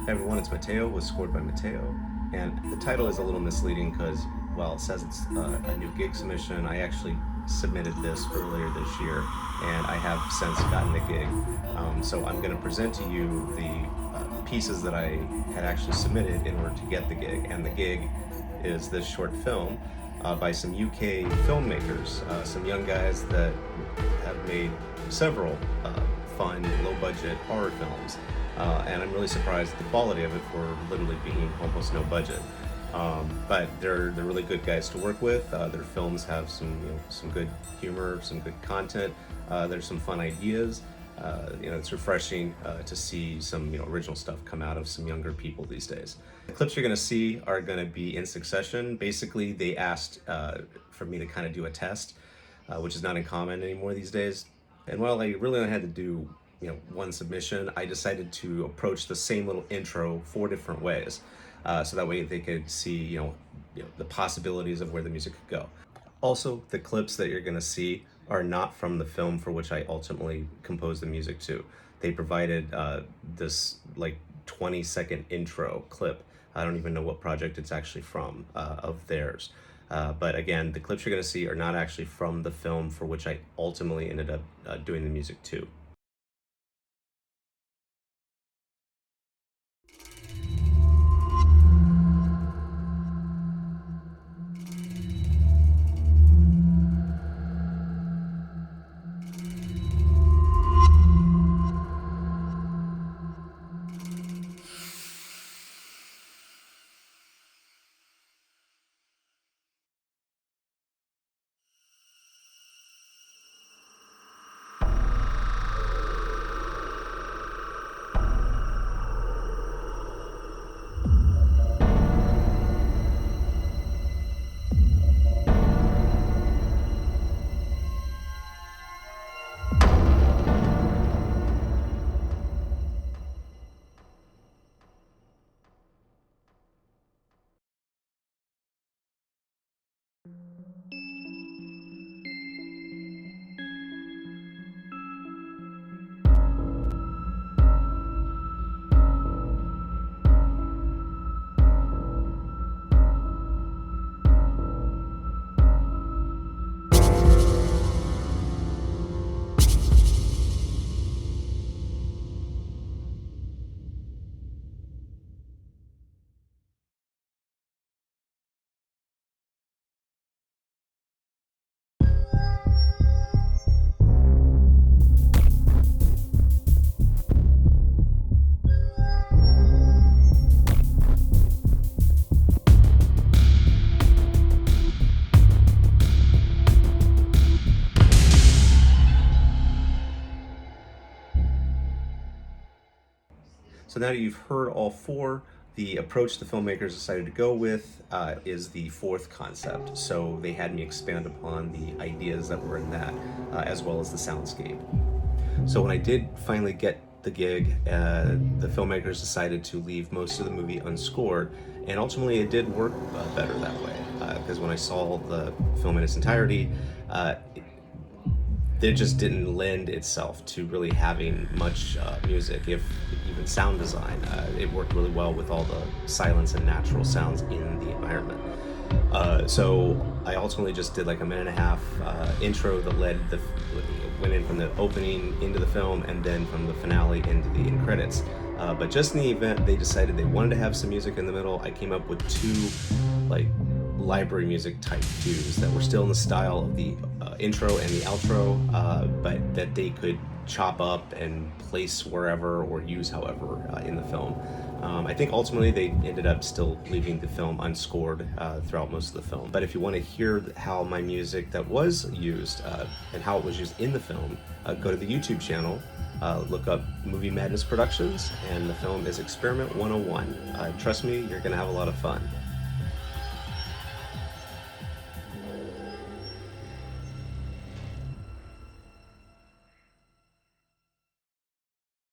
Hey everyone, it's Mateo, was scored by Mateo, and the title is a little misleading because, well, it says it's a new gig submission. I actually submitted this earlier this year, and I have since gotten a gig. So I'm going to present to you the pieces that I had actually submitted in order to get the gig, and the gig is this short film by some UK filmmakers, some young guys that have made several fun, low-budget horror films. And I'm really surprised at the quality of it for literally being almost no budget. But they're really good guys to work with. Their films have some good humor, some good content. There's some fun ideas. It's refreshing to see some original stuff come out of some younger people these days. The clips you're going to see are going to be in succession. Basically, they asked for me to kind of do a test, which is not uncommon anymore these days. And while I really only had to do one submission, I decided to approach the same little intro 4 different ways, so that way they could see the possibilities of where the music could go. Also, the clips that you're going to see are not from the film for which I ultimately composed the music to. They provided this like 20-second intro clip. I don't even know what project it's actually from of theirs. But again, the clips you're going to see are not actually from the film for which I ultimately ended up doing the music to. So now that you've heard all 4, the approach the filmmakers decided to go with is the 4th concept. So they had me expand upon the ideas that were in that, as well as the soundscape. So when I did finally get the gig, the filmmakers decided to leave most of the movie unscored, and ultimately it did work better that way, because when I saw the film in its entirety, it just didn't lend itself to really having much music, if even sound design. It worked really well with all the silence and natural sounds in the environment. So I ultimately just did like a 1.5-minute intro that went in from the opening into the film, and then from the finale into the end credits. But just in the event they decided they wanted to have some music in the middle, I came up with 2 like library music type cues that were still in the style of the intro and the outro, but that they could chop up and place wherever or use however in the film. I think ultimately they ended up still leaving the film unscored throughout most of the film. But if you want to hear how my music that was used and how it was used in the film, go to the YouTube channel, look up Movie Madness Productions, and the film is Experiment 101. Trust me, you're going to have a lot of fun.